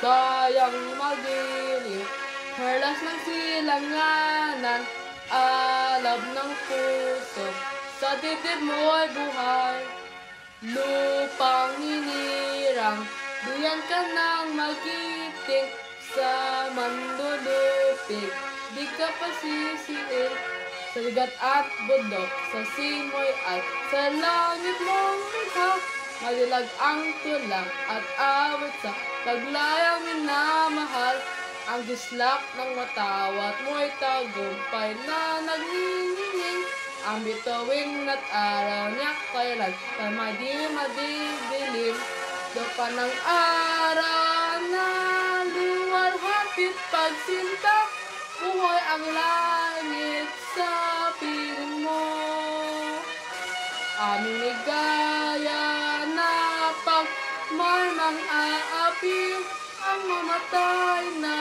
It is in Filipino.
Sayang magiliw, perlas ng silanganan, alab ng puso, sa dibdib mo'y buhay. Lupang hinirang, duyan ka ng magiting, sa mandulupig, di ka pasisiil. Sa ligat at bundok, sa simoy at sa langit mong likha, madilag ang tulang at awit sa paglayang minamahal. Ang gislak ng matawat mo'y tagumpay na nagniningning. Ang bituin at araw niya kailan pa madidilim. Dopa ng araw na luwalhapit pagsinta, buhay ang langit sa piling mo. Aming ligaya na pag may mang aapi, ang mamatay na